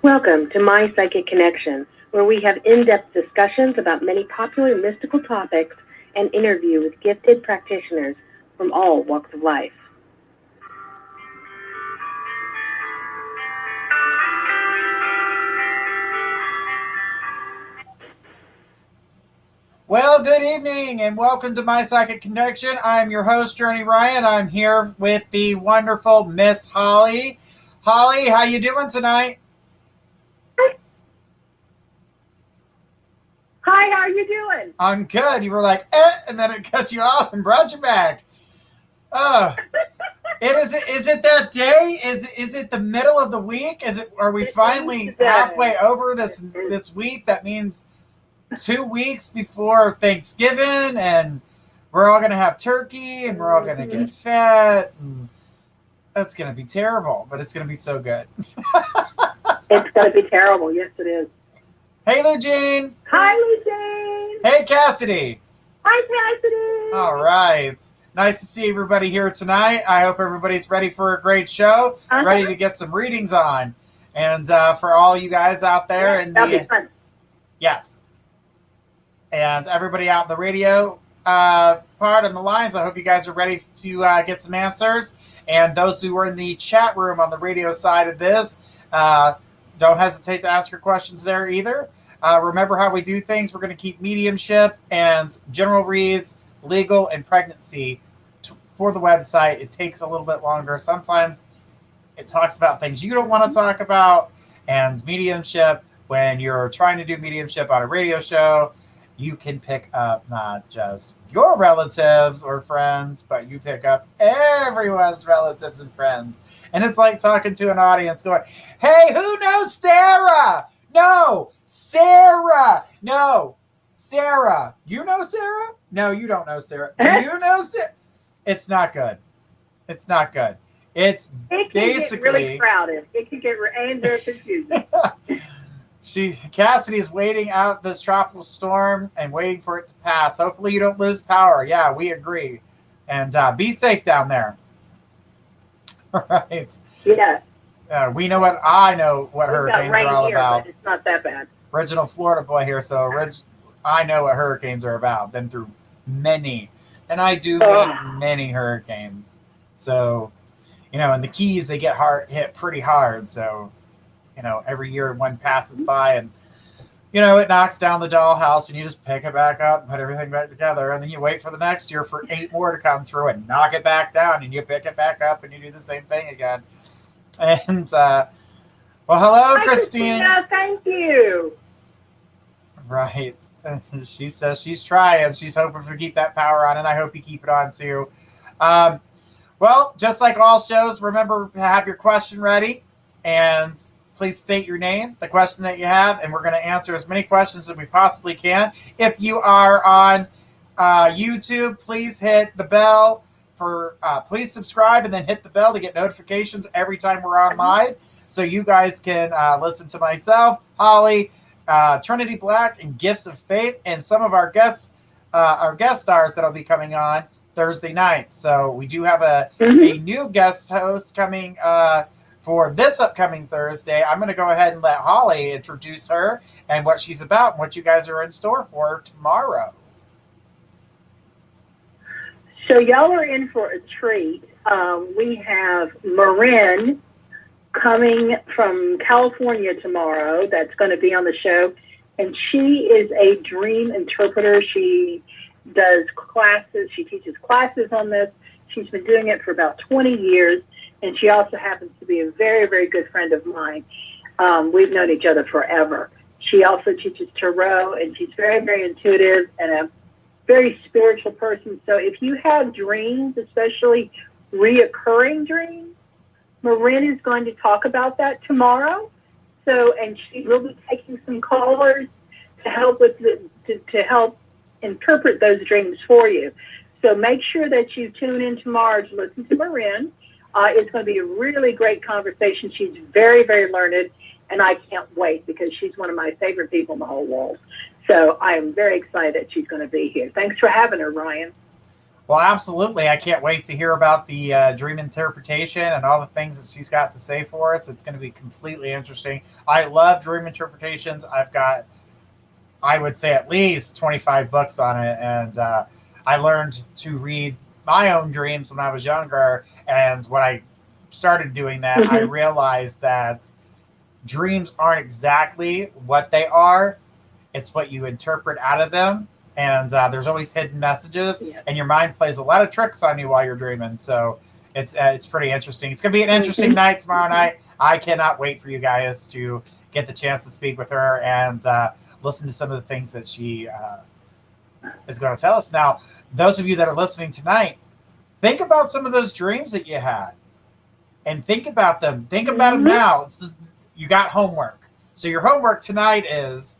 Welcome to My Psychic Connection, where we have in-depth discussions about many popular mystical topics and interview with gifted practitioners from all walks of life. Well, good evening and welcome to My Psychic Connection. I'm your host, Journey Ryan. I'm here with the wonderful Miss Holly. Holly, how you doing tonight? Hi, how are you doing? I'm good. You were like, and then it cut you off and brought you back. Oh, is it that day? Is it the middle of the week? Are we finally halfway over this week? That means 2 weeks before Thanksgiving, and we're all gonna have turkey, and we're all gonna get fat. And that's gonna be terrible, but it's gonna be so good. It's gonna be terrible. Yes, it is. Hey, Lou Jean. Hi, Lou Jean. Hey, Cassidy. Hi, Cassidy. All right. Nice to see everybody here tonight. I hope everybody's ready for a great show, ready to get some readings on. And for all you guys out there, that'll be fun. Yes. And everybody out in the radio part and the lines, I hope you guys are ready to get some answers. And those who were in the chat room on the radio side of this, don't hesitate to ask your questions there either. Remember how we do things. We're going to keep mediumship and general reads, legal, and pregnancy for the website. It takes a little bit longer. Sometimes it talks about things you don't want to talk about. And mediumship, when you're trying to do mediumship on a radio show, you can pick up not just your relatives or friends, but you pick up everyone's relatives and friends. And it's like talking to an audience going, hey, who knows Sarah? No, Sarah. No, Sarah. You know Sarah? No, you don't know Sarah. Do you know Sarah? It's not good. It's not good. It can basically get really crowded. It can get and very confusing. Cassidy's waiting out this tropical storm and waiting for it to pass. Hopefully you don't lose power. Yeah, we agree. And be safe down there. All right. Yeah. I know what hurricanes are all about. But it's not that bad. Original Florida boy here, so I know what hurricanes are about. Been through many. And I do many hurricanes. So, in the Keys, they get hit pretty hard. So, every year one passes by and, it knocks down the dollhouse and you just pick it back up and put everything back together. And then you wait for the next year for 8 more to come through and knock it back down and you pick it back up and you do the same thing again. And, hello, Christine. Christina, thank you. Right. She says she's trying. She's hoping to keep that power on, and I hope you keep it on too. Well, just like all shows, remember to have your question ready, and please state your name, the question that you have, and we're going to answer as many questions as we possibly can. If you are on YouTube, please hit the bell please subscribe and then hit the bell to get notifications every time we're on live, so you guys can listen to myself, Holly, Trinity Black, and Gifts of Faith, and some of our guest stars that'll be coming on Thursday nights. So we do have a new guest host coming for this upcoming Thursday. I'm going to go ahead and let Holly introduce her and what she's about and what you guys are in store for tomorrow. So y'all are in for a treat. We have Marin coming from California tomorrow that's going to be on the show. And she is a dream interpreter. She does classes. She teaches classes on this. She's been doing it for about 20 years. And she also happens to be a very, very good friend of mine. We've known each other forever. She also teaches tarot, and she's very, very intuitive and a very spiritual person. So if you have dreams, especially reoccurring dreams, Marin is going to talk about that tomorrow. also, and she will be taking some callers to help with to help interpret those dreams for you. So make sure that you tune in tomorrow to listen to Marin. It's going to be a really great conversation. She's very, very learned, and I can't wait because she's one of my favorite people in the whole world. So I am very excited that she's going to be here. Thanks for having her, Ryan. Well, absolutely. I can't wait to hear about the dream interpretation and all the things that she's got to say for us. It's going to be completely interesting. I love dream interpretations. I've got, I would say, at least 25 books on it. And I learned to read my own dreams when I was younger. And when I started doing that, I realized that dreams aren't exactly what they are. It's what you interpret out of them. And there's always hidden messages, and your mind plays a lot of tricks on you while you're dreaming. So it's pretty interesting. It's going to be an interesting night tomorrow night. I cannot wait for you guys to get the chance to speak with her and listen to some of the things that she is going to tell us. Now, those of you that are listening tonight, think about some of those dreams that you had, and think about them. Think about them now. You got homework. So your homework tonight is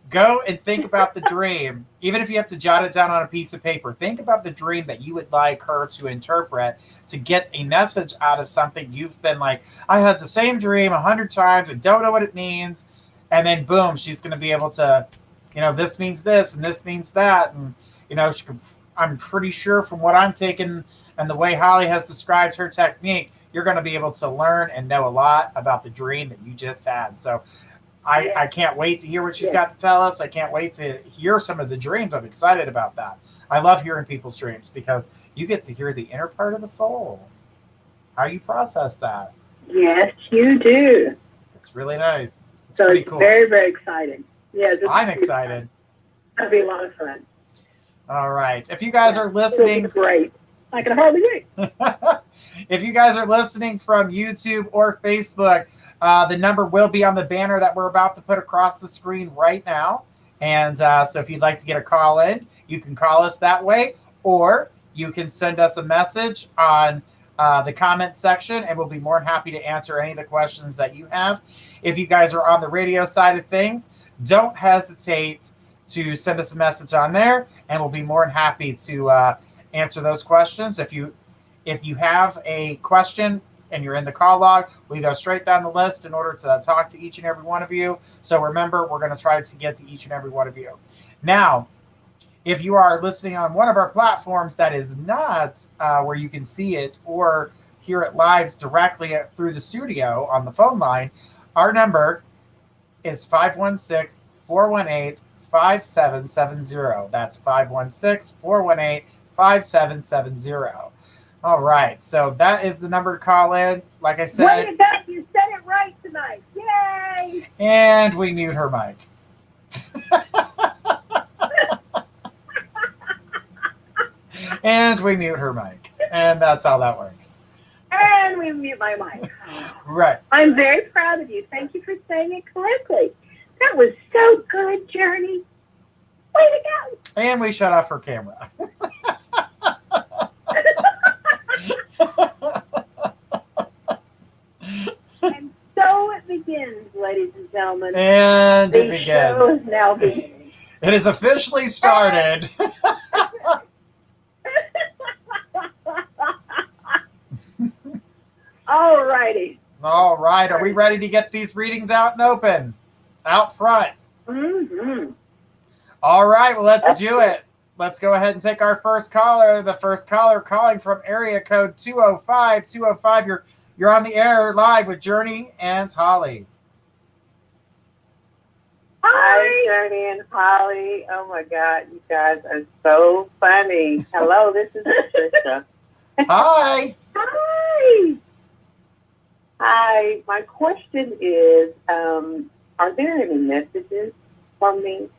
go and think about the dream, even if you have to jot it down on a piece of paper. Think about the dream that you would like her to interpret to get a message out of something you've been like, I had the same dream 100 times and don't know what it means. And then boom, she's going to be able to, this means this and this means that. And, she could, I'm pretty sure from what I'm taking and the way Holly has described her technique, you're going to be able to learn and know a lot about the dream that you just had. So I can't wait to hear what she's got to tell us. I can't wait to hear some of the dreams. I'm excited about that. I love hearing people's dreams because you get to hear the inner part of the soul, how you process that. Yes, you do. It's really nice. It's so pretty it's cool. Very, very exciting. Yeah, I'm excited. It'll be a lot of fun. All right. If you guys are listening, it'll be great. I can hardly wait. If you guys are listening from YouTube or Facebook, the number will be on the banner that we're about to put across the screen right now. And so if you'd like to get a call in, you can call us that way, or you can send us a message on the comment section, and we'll be more than happy to answer any of the questions that you have. If you guys are on the radio side of things, don't hesitate to send us a message on there, and we'll be more than happy to answer those questions. If you have a question and you're in the call log, we go straight down the list in order to talk to each and every one of you. So remember, we're going to try to get to each and every one of you. Now, if you are listening on one of our platforms that is not where you can see it or hear it live directly through the studio on the phone line, our number is 516-418-5770. That's 516-418-5770. All right, so that is the number to call in. Like I said, way to go! You said it right tonight. Yay! And we mute her mic. And we mute her mic, and that's how that works. And we mute my mic. Right. I'm very proud of you. Thank you for saying it correctly. That was so good, Journey. Way to go! And we shut off her camera. And so it begins, ladies and gentlemen. And it begins. The show is now beginning. It is officially started. All righty. All right. Are we ready to get these readings out and open? Out front. Mm-hmm. All right. Well, let's do it. Let's go ahead and take our first caller. The first caller calling from area code 205. 205, you're on the air live with Journey and Holly. Hi, Journey and Holly. Oh, my God. You guys are so funny. Hello, this is Patricia. Hi. Hi. Hi. My question is, are there any messages for me?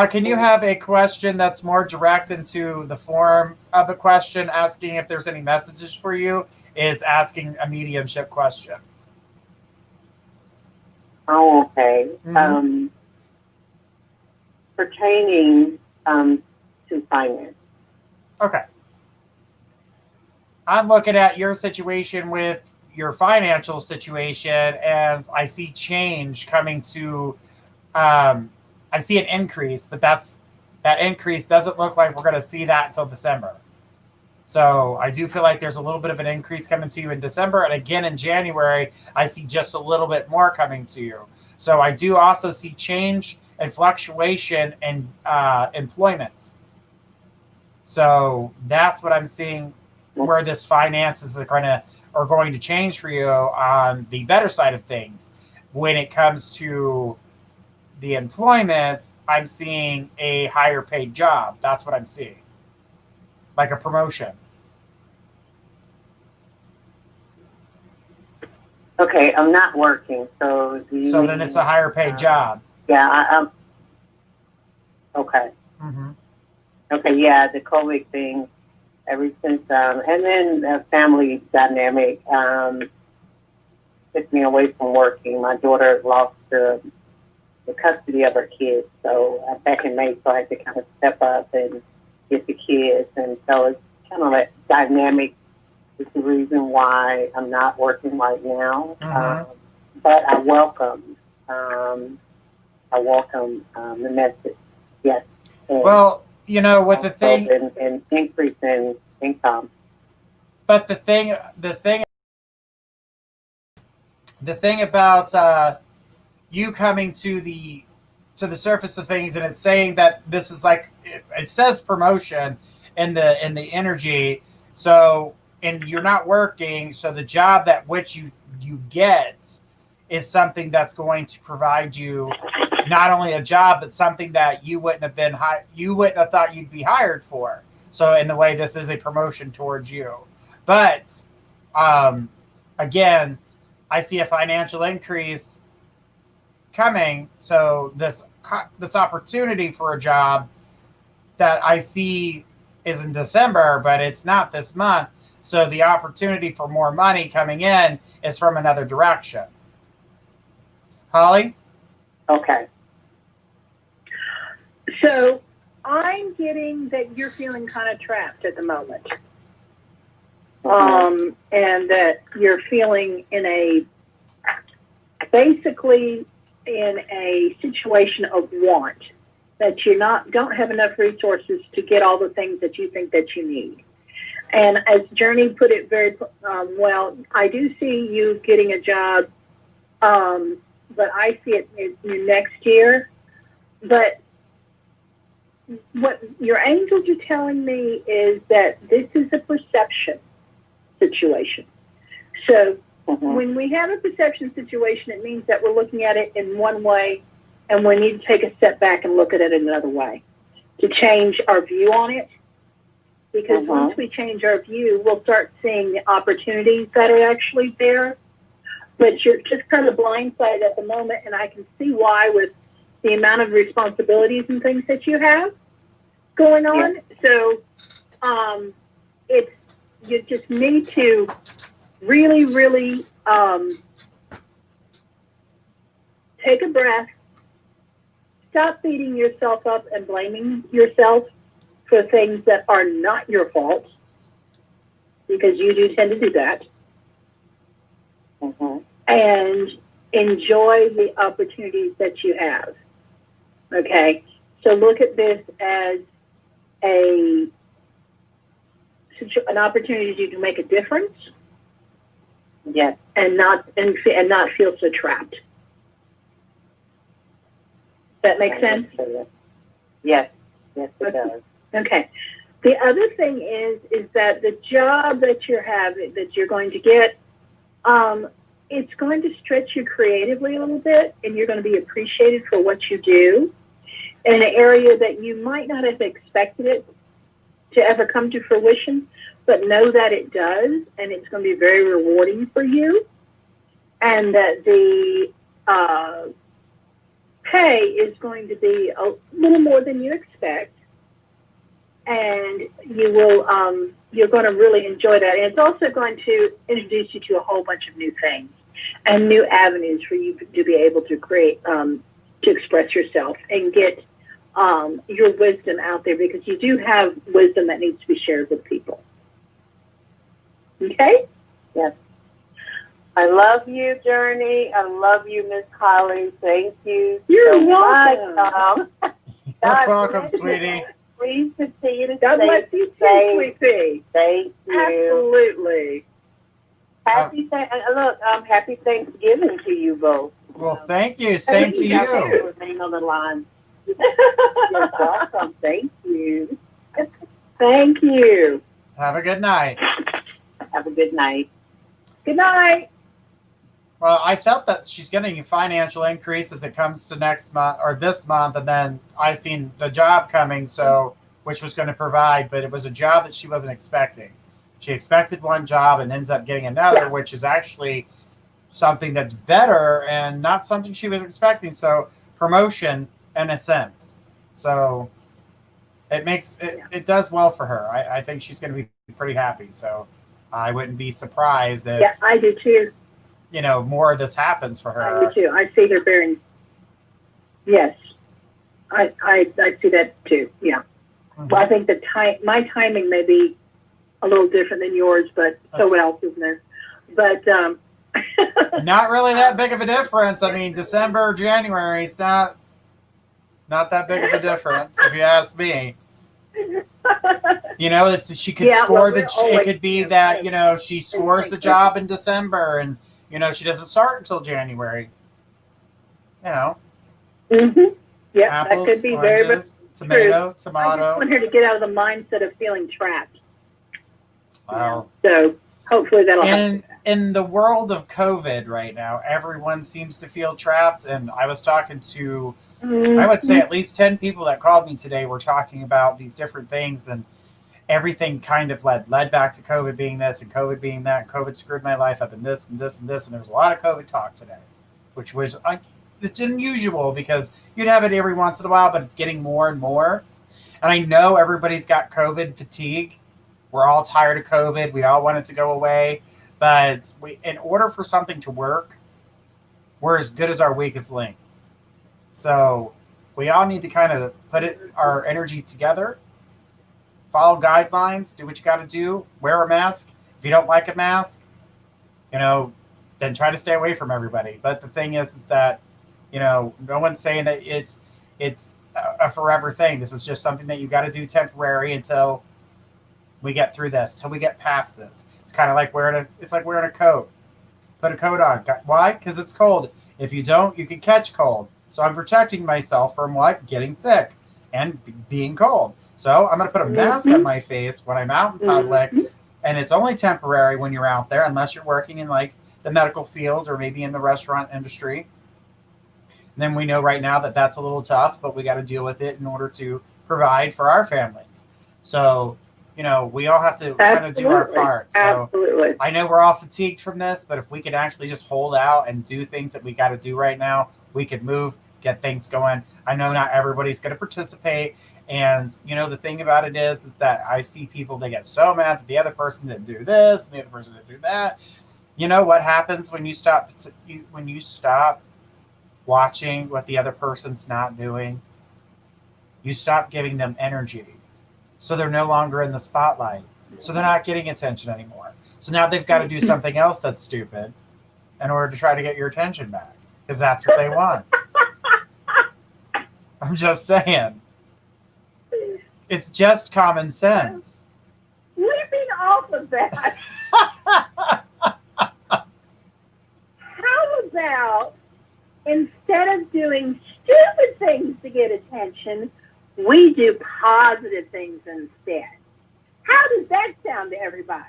Can you have a question that's more direct into the form of the question, asking if there's any messages for you, is asking a mediumship question. Oh, okay. Mm-hmm. Pertaining to finance. Okay. I'm looking at your situation with your financial situation, and I see change coming to, I see an increase, but that increase doesn't look like we're going to see that until December. So I do feel like there's a little bit of an increase coming to you in December. And again, in January, I see just a little bit more coming to you. So I do also see change and fluctuation in employment. So that's what I'm seeing, where this finances are going to change for you on the better side of things. When it comes to the employment, I'm seeing a higher paid job. That's what I'm seeing. Like a promotion. Okay, I'm not working, so then it's a higher paid job. Yeah, okay. Mm-hmm. Okay, yeah, the COVID thing, ever since, and then the family dynamic took me away from working. My daughter lost the custody of her kids, so back in May, so I had to kind of step up and get the kids, and so it's kind of that dynamic. Is the reason why I'm not working right now. Mm-hmm. But I welcome the message. Yes. Well, with the thing and increase in income. But the thing about you coming to the surface of things, and it's saying that this is like, it says promotion in the energy. So, and you're not working, so the job that which you get is something that's going to provide you not only a job, but something that you wouldn't have thought you'd be hired for. So in a way, this is a promotion towards you. But again, I see a financial increase coming. So this opportunity for a job that I see is in December, but it's not this month. So the opportunity for more money coming in is from another direction. Holly? Okay. So I'm getting that you're feeling kind of trapped at the moment. And that you're feeling basically in a situation of want, that you don't have enough resources to get all the things that you think that you need. And as Journey put it very well, I do see you getting a job, but I see it in next year. But what your angels are telling me is that this is a perception situation. So when we have a perception situation, it means that we're looking at it in one way, and we need to take a step back and look at it another way to change our view on it. Because once we change our view, we'll start seeing the opportunities that are actually there. But you're just kind of blindsided at the moment, and I can see why, with the amount of responsibilities and things that you have going on. Yeah. So you just need to really, really take a breath, stop beating yourself up and blaming yourself for things that are not your fault, because you do tend to do that. And enjoy the opportunities that you have. Okay, so look at this as an opportunity to make a difference. Yes, and not feel so trapped. That makes sense? Yes, it does. Okay. The other thing is that the job that you're having, that you're going to get, it's going to stretch you creatively a little bit, and you're going to be appreciated for what you do in an area that you might not have expected it to ever come to fruition, but know that it does, and it's going to be very rewarding for you, and that the pay is going to be a little more than you expect, and you're going to really enjoy that. And it's also going to introduce you to a whole bunch of new things and new avenues for you to be able to create, to express yourself and get your wisdom out there, because you do have wisdom that needs to be shared with people. Okay? Yes. I love you, Journey. I love you, Miss Holly. Thank you. You're so welcome. much. You're welcome, sweetie. Please continue to God bless stay you too, safe. sweetie. Thank you. Absolutely. Happy Thanksgiving to you both. Well, thank you. Same to Y'all you. can remain on the line. You're welcome. Thank you. Thank you. Have a good night. Have a good night. Good night. Well, I felt that she's getting a financial increase as it comes to next month or this month, and then I seen the job coming, so which was going to provide, but it was a job that she wasn't expecting. She expected one job and ends up getting another, which is actually something that's better and not something she was expecting. So promotion in a sense. So it makes it does well for her. I think she's going to be pretty happy. So I wouldn't be surprised if I do too. More of this happens for her. I do too. I see her bearing. Yes, I see that too. Yeah. Mm-hmm. Well, I think my timing may be a little different than yours, but so else isn't there? But not really that big of a difference. I mean, December, January is not that big of a difference, if you ask me. She could score it could be that she scores the job in December, and she doesn't start until January. Mm-hmm. Yeah, apples, that could be oranges, very tomato. I just want her to get out of the mindset of feeling trapped. Wow. So hopefully that'll help. In the world of COVID right now, everyone seems to feel trapped. And I was talking to, I would say at least 10 people that called me today were talking about these different things, and everything kind of led back to COVID being this and COVID being that. COVID screwed my life up and this and this and this. And there was a lot of COVID talk today, which was it's unusual because you'd have it every once in a while, but it's getting more and more. And I know everybody's got COVID fatigue. We're all tired of COVID. We all want it to go away. But in order for something to work, we're as good as our weakest link. So we all need to kind of put our energies together, follow guidelines, do what you got to do, wear a mask. If you don't like a mask, then try to stay away from everybody. But the thing is that, no one's saying that it's a forever thing. This is just something that you got to do temporary until we get through this, till we get past this. It's kind of like wearing a coat. Put a coat on. Why? Because it's cold. If you don't, you can catch cold. So I'm protecting myself from what? Getting sick and being cold. So I'm going to put a mask on my face when I'm out in public, and it's only temporary when you're out there, unless you're working in like the medical field or maybe in the restaurant industry. And then we know right now that that's a little tough, but we got to deal with it in order to provide for our families. So, we all have to kind of do our part. So Absolutely. I know we're all fatigued from this, but if we could actually just hold out and do things that we got to do right now, we could move, get things going. I know not everybody's going to participate. And, the thing about it is that I see people, they get so mad that the other person didn't do this and the other person didn't do that. You know what happens when you stop watching what the other person's not doing? You stop giving them energy. So they're no longer in the spotlight. So they're not getting attention anymore. So now they've got to do something else that's stupid in order to try to get your attention back, because that's what they want. I'm just saying. It's just common sense. Leaping off of that, how about instead of doing stupid things to get attention, we do positive things instead? How does that sound to everybody?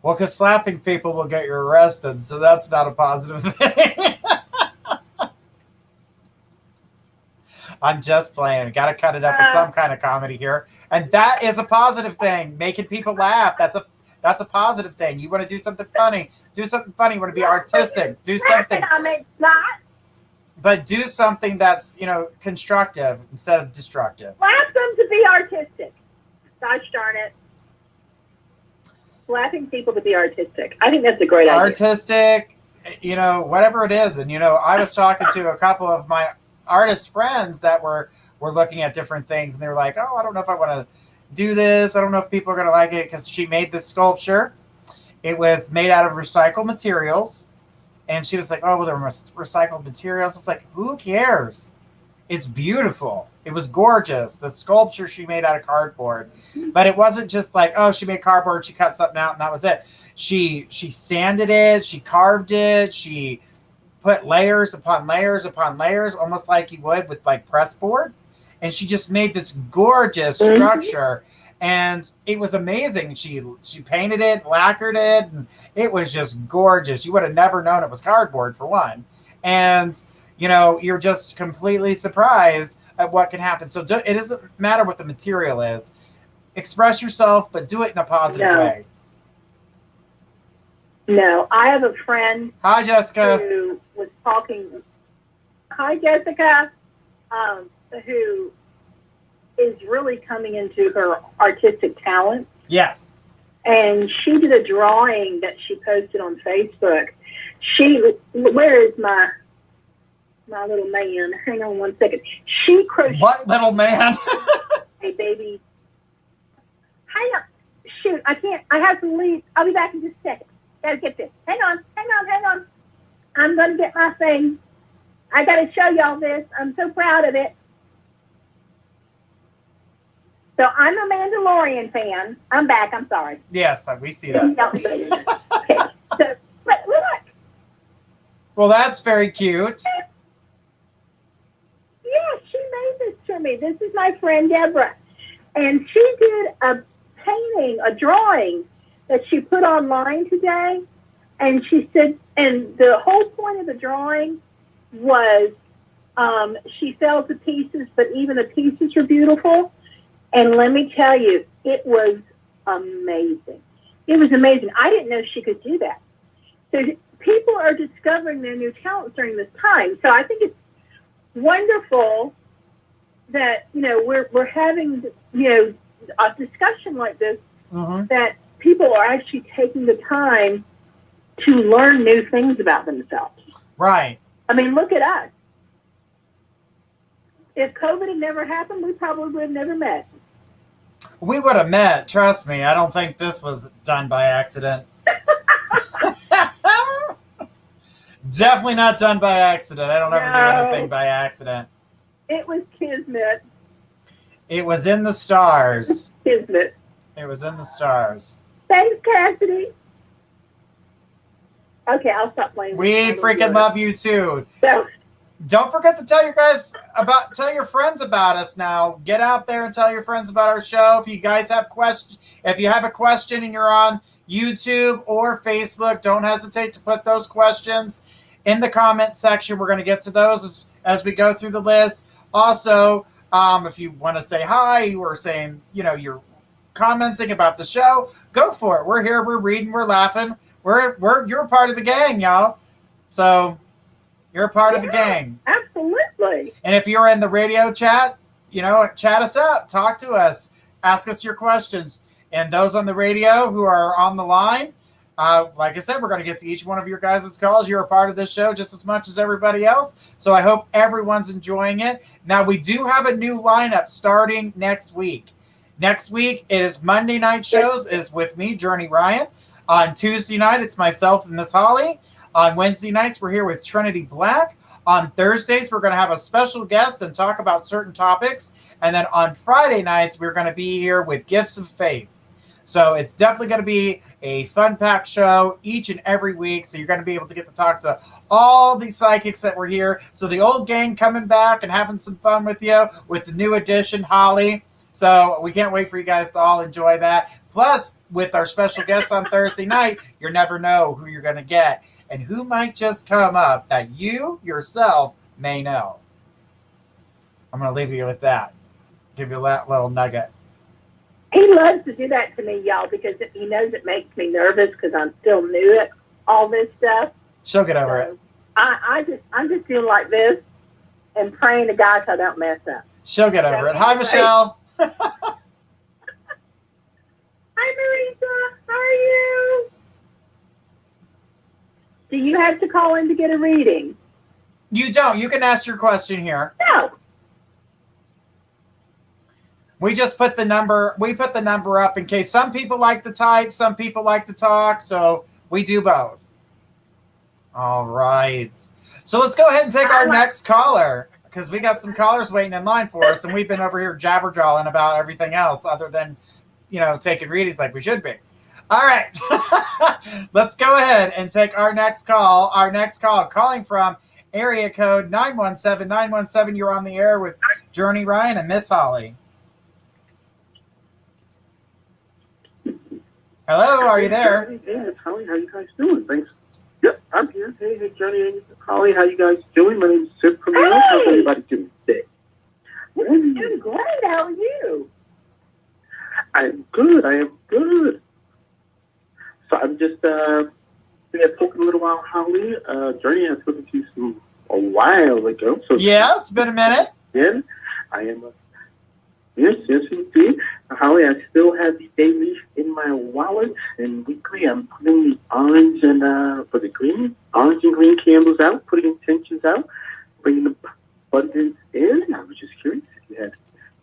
Well, because slapping people will get you arrested, so that's not a positive thing. I'm just playing. Got to cut it up with some kind of comedy here. And that is a positive thing. Making people laugh. That's a positive thing. You want to do something funny. Do something funny. You want to be artistic. Do something. But do something that's, constructive instead of destructive. Laugh them to be artistic. Gosh darn it. Laughing people to be artistic. I think that's a great idea. Artistic, whatever it is. And, I was talking to a couple of my artist friends that were looking at different things, and they were like, oh, I don't know if I want to do this. I don't know if people are going to like it, because she made this sculpture. It was made out of recycled materials, And she was like, oh, well, they're recycled materials. It's like, who cares? It's beautiful. It was gorgeous. The sculpture she made out of cardboard. But it wasn't just like, oh, she made cardboard, she cut something out, and that was it. She sanded it, she carved it, she put layers upon layers upon layers, almost like you would with like press board. And she just made this gorgeous structure. And it was amazing. She painted it, lacquered it, and it was just gorgeous. You would have never known it was cardboard, for one. And, you know, you're just completely surprised at what can happen. So it doesn't matter what the material is. Express yourself, but do it in a positive way. No, I have a friend. Hi, Jessica. Who was talking. Hi, Jessica. Who is really coming into her artistic talent. Yes. And she did a drawing that she posted on Facebook. Where is my little man? Hang on one second. She crocheted. What little man? Hey, baby. Hang on. Shoot, I can't. I have to leave. I'll be back in just a second. Gotta get this. Hang on. I'm gonna get my thing. I gotta show y'all this. I'm so proud of it. So I'm a Mandalorian fan. I'm back. I'm sorry. Yes, we see that. Okay. So, but look. Well, that's very cute. Yeah, she made this for me. This is my friend Deborah. And she did a painting, a drawing that she put online today. And she said, and the whole point of the drawing was she fell to pieces, but even the pieces were beautiful. And let me tell you, it was amazing. It was amazing. I didn't know she could do that. So people are discovering their new talents during this time. So I think it's wonderful that, you know, we're having, you know, a discussion like this, that people are actually taking the time to learn new things about themselves. Right. I mean, look at us. If COVID had never happened, we probably would have never met. We would have met. Trust me. I don't think this was done by accident. Definitely not done by accident. I don't ever do anything by accident. It was kismet. It was in the stars. Kismet. It was in the stars. Thanks, Cassidy. Okay, I'll stop playing. We freaking love you too. So, don't forget to tell your friends about us now. Get out there and tell your friends about our show. If you guys have if you have a question and you're on YouTube or Facebook, don't hesitate to put those questions in the comment section. We're going to get to those as we go through the list. Also, if you want to say hi or saying, you know, you're commenting about the show, go for it. We're here, we're reading, we're laughing. You're a part of the gang, y'all. So you're a part of the gang. Absolutely. And if you're in the radio chat, you know, chat us up, talk to us, ask us your questions. And those on the radio who are on the line, like I said, we're going to get to each one of your guys' calls. You're a part of this show just as much as everybody else. So I hope everyone's enjoying it. Now, we do have a new lineup starting next week. Next week, it is Monday night shows is with me, Journey Ryan. On Tuesday night, it's myself and Miss Holly. On Wednesday nights, we're here with Trinity Black. On Thursdays, we're going to have a special guest and talk about certain topics. And then on Friday nights, we're going to be here with Gifts of Faith. So it's definitely going to be a fun-packed show each and every week. So you're going to be able to get to talk to all these psychics that were here. So the old gang coming back and having some fun with you with the new addition, Holly. So we can't wait for you guys to all enjoy that. Plus, with our special guests on Thursday night, you never know who you're going to get and who might just come up that you yourself may know. I'm going to leave you with that. Give you that little nugget. He loves to do that to me, y'all, because he knows it makes me nervous because I'm still new at all this stuff. She'll get over it. I'm just doing like this and praying to God so I don't mess up. She'll get over it. Hi, Michelle. Hi, Marisa. How are you? Do you have to call in to get a reading? You don't. You can ask your question here. No. We just put the number. We put the number up in case some people like to type, some people like to talk. So we do both. All right. So let's go ahead and take our next caller, because we got some callers waiting in line for us, and we've been over here jabber-jawing about everything else other than, taking readings like we should be. All right. Let's go ahead and take our next call. Our next call, calling from area code 917. 917, you're on the air with Journey Ryan and Miss Holly. Hello, are you there? Hey, it's Holly. How you guys doing? Thanks. Yep, I'm here. Hey, Johnny and Holly, how you guys doing? My name's Sid from New York. How's everybody doing today? We're doing great. How are you? I am good. So I'm just, we had spoken a little while, Holly. Journey, I spoken to you a while ago. So yeah, it's been a minute. Again, I am yes, indeed. Holly, I still have the day leaf in my wallet, and weekly I'm putting the orange and green candles out, putting intentions out, bringing the abundance in. I was just curious if you had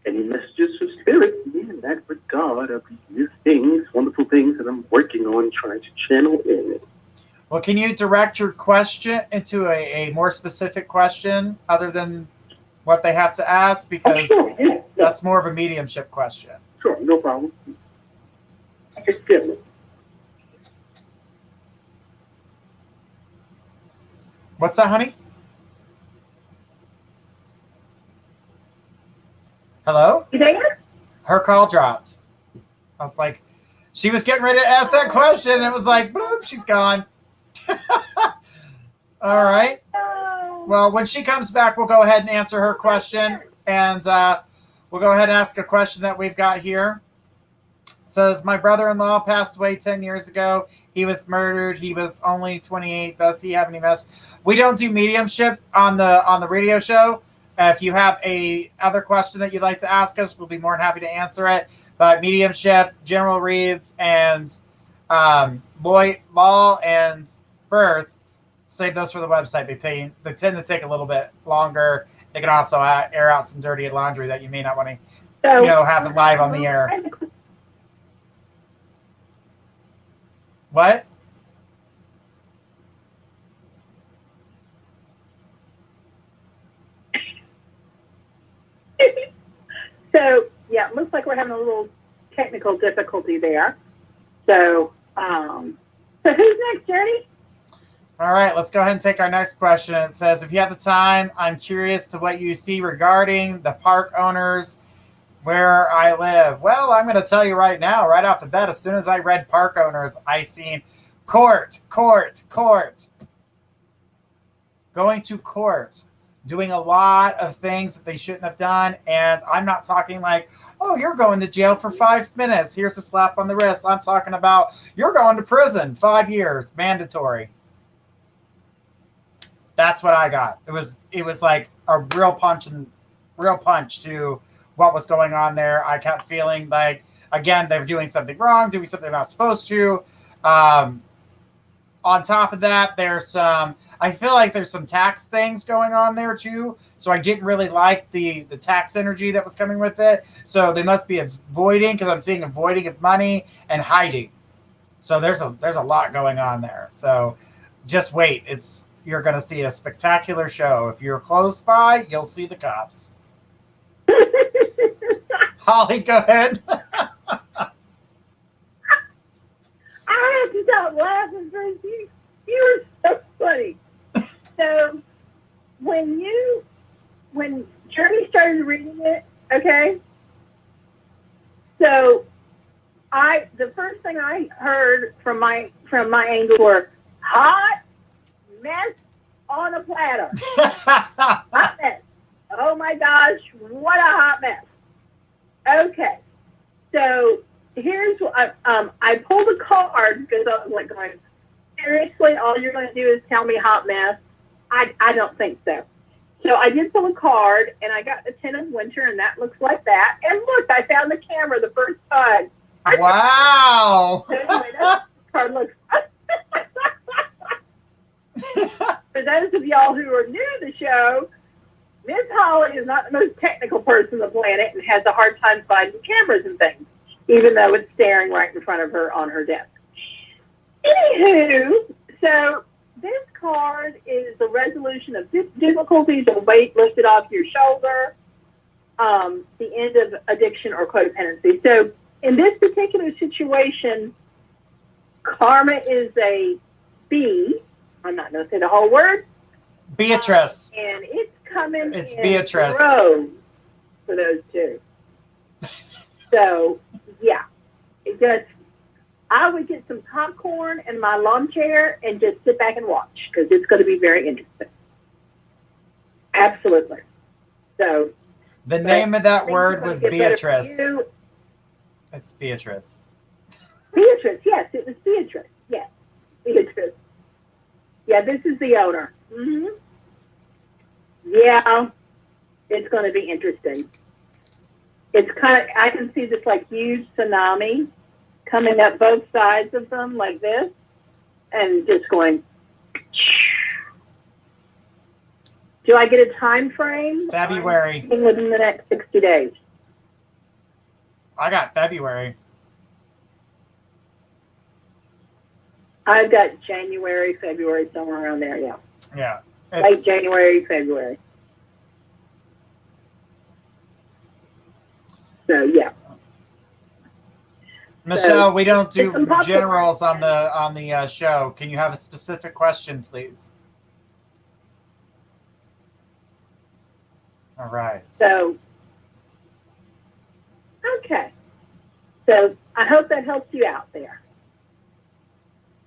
any messages from Spirit in that regard of these things, wonderful things that I'm working on trying to channel in. Well, can you direct your question into a more specific question other than what they have to ask? Because that's more of a mediumship question. Sure, no problem. Just get it. What's that, honey? Hello? You there? Her call dropped. I was like, she was getting ready to ask that question, and it was like, bloop, she's gone. All right. Well, when she comes back, we'll go ahead and answer her question, and we'll go ahead and ask a question that we've got here. It says, my brother-in-law passed away 10 years ago. He was murdered. He was only 28. Does he have any mess? We don't do mediumship on the radio show. If you have a other question that you'd like to ask us, we'll be more than happy to answer it. But mediumship, general reads, and law and birth, save those for the website. They tend to take a little bit longer. They can also air out some dirty laundry that you may not want to, have it live on the air. What? So, yeah, it looks like we're having a little technical difficulty there. So who's next, Journey? All right, let's go ahead and take our next question. It says, if you have the time, I'm curious to what you see regarding the park owners where I live. Well, I'm going to tell you right now, right off the bat, as soon as I read park owners, I seen court. Going to court. Doing a lot of things that they shouldn't have done. And I'm not talking like, oh, you're going to jail for 5 minutes. Here's a slap on the wrist. I'm talking about you're going to prison 5 years, mandatory. That's what I got. It was like a real punch to what was going on there. I kept feeling like, again, they're doing something wrong, doing something they're not supposed to. On top of that, I feel like there's some tax things going on there too. So I didn't really like the tax energy that was coming with it. So they must be avoiding, because I'm seeing avoiding of money and hiding. So there's a lot going on there. So just wait. You're going to see a spectacular show. If you're close by, you'll see the cops. Holly, go ahead. I had to stop laughing because you were so funny. So when Journey started reading it, okay, so the first thing I heard from my angle were hot mess on a platter. Hot mess. Oh my gosh, what a hot mess. Okay, so here's what I pulled a card because I was like going, seriously, all you're going to do is tell me hot mess? I don't think so. So I did pull a card, and I got the 10 of winter, and that looks like that. And look, I found the camera the first time. Wow. So anyway, that card looks. For those of y'all who are new to the show, Miss Holly is not the most technical person on the planet and has a hard time finding cameras and things, even though it's staring right in front of her on her desk. Anywho, so this card is the resolution of difficulties or weight lifted off your shoulder, the end of addiction or codependency. So in this particular situation, karma is a B. I'm not going to say the whole word. Beatrice. And it's coming It's in Beatrice. rows for those two. So, yeah. It just, I would get some popcorn and my lawn chair and just sit back and watch because it's going to be very interesting. Absolutely. So, The name of that word was Beatrice. Beatrice. It's Beatrice. Beatrice, yes, it was Beatrice. Yes, Beatrice. Yeah, this is the owner. Mm-hmm. Yeah, it's going to be interesting. It's kind of, I can see this like huge tsunami coming up both sides of them like this and just going. Do I get a time frame? February. Within the next 60 days. I got February. I've got January, February, somewhere around there, yeah. Yeah. Late January, February. So, yeah. Michelle, we don't do it's some popcorn. generals on the show. Can you have a specific question, please? All right. So, okay. So, I hope that helps you out there.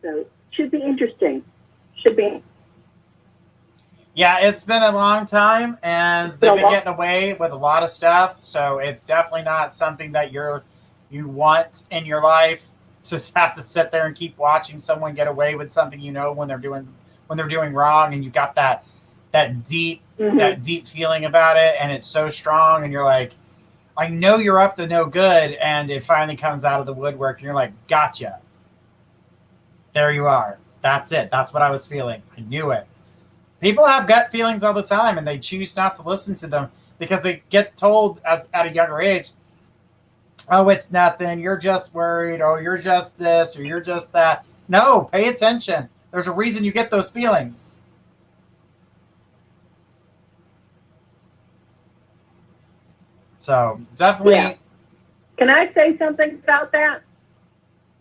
So, should be interesting. Should be. Yeah, it's been a long time, and they've been getting away with a lot of stuff. So it's definitely not something that you want in your life to have to sit there and keep watching someone get away with something. You know, when they're doing wrong, and you got that deep feeling about it, and it's so strong, and you're like, I know you're up to no good, and it finally comes out of the woodwork, and you're like, gotcha. There you are. That's it. That's what I was feeling. I knew it. People have gut feelings all the time, and they choose not to listen to them because they get told at a younger age, oh, it's nothing. You're just worried. Oh, you're just this or you're just that. No, pay attention. There's a reason you get those feelings. So definitely. Yeah. Can I say something about that?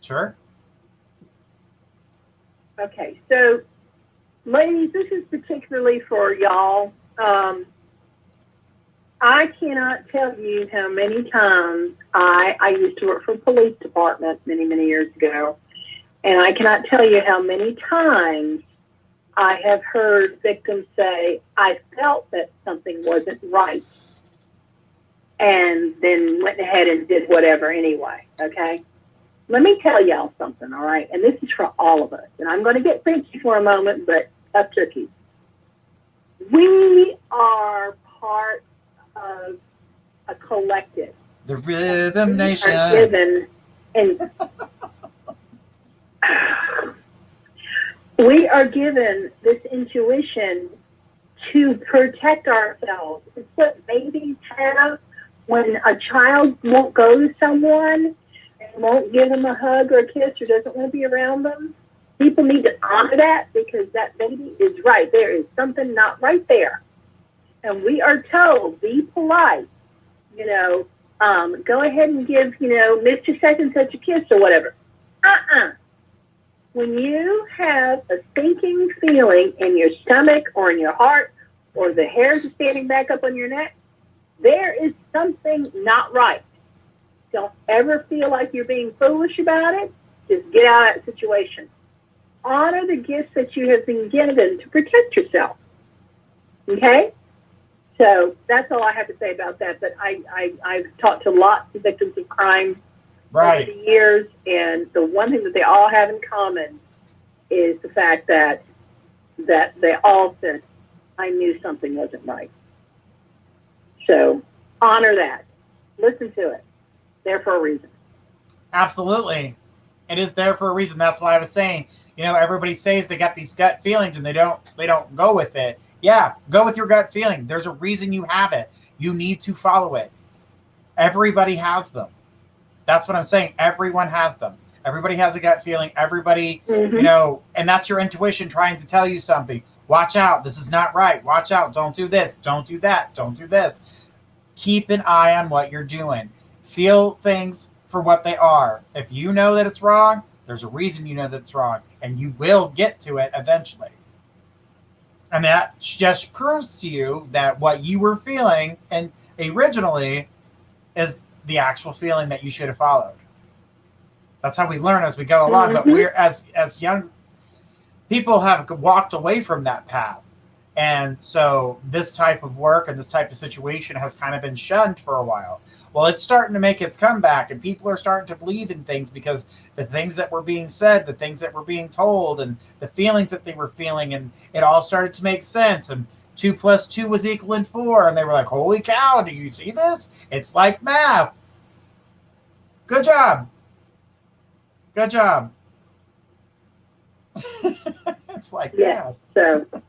Sure. Okay, so ladies, this is particularly for y'all. I cannot tell you how many times I used to work for a police department many, many years ago, and I cannot tell you how many times I have heard victims say, I felt that something wasn't right, and then went ahead and did whatever anyway, okay? Let me tell y'all something, all right? And this is for all of us. And I'm going to get preachy for a moment, but tough cookies. We are part of a collective. The Rhythm Nation. We are given this intuition to protect ourselves. It's what babies have when a child won't go to someone and won't give them a hug or a kiss or doesn't want to be around them. People need to honor that because that baby is right. There is something not right there. And we are told, be polite, go ahead and give, Mr. Such and such a kiss or whatever. When you have a sinking feeling in your stomach or in your heart or the hairs are standing back up on your neck, there is something not right. Don't ever feel like you're being foolish about it. Just get out of that situation. Honor the gifts that you have been given to protect yourself. Okay? So that's all I have to say about that. But I've talked to lots of victims of crime over the years, and the one thing that they all have in common is the fact that they all said, I knew something wasn't right. So honor that. Listen to it. There for a reason. Absolutely. It is there for a reason. That's why I was saying, everybody says they got these gut feelings and they don't go with it. Yeah, go with your gut feeling. There's a reason you have it. You need to follow it. Everybody has them. That's what I'm saying. Everyone has them. Everybody has a gut feeling. Everybody, Mm-hmm. you know, and that's your intuition trying to tell you something. Watch out. This is not right. Watch out. Don't do this. Don't do that. Don't do this. Keep an eye on what you're doing. Feel things for what they are. If you know that it's wrong, there's a reason you know that it's wrong, and you will get to it eventually. And that just proves to you that what you were feeling and originally is the actual feeling that you should have followed. That's how we learn as we go along. But we're as young people have walked away from that path. And so this type of work and this type of situation has kind of been shunned for a while. Well, it's starting to make its comeback, and people are starting to believe in things because the things that were being said, the things that were being told, and the feelings that they were feeling, and it all started to make sense. And 2 + 2 was equaling 4. And they were like, holy cow, do you see this? It's like math. Good job. Good job. It's like Yeah. math. So.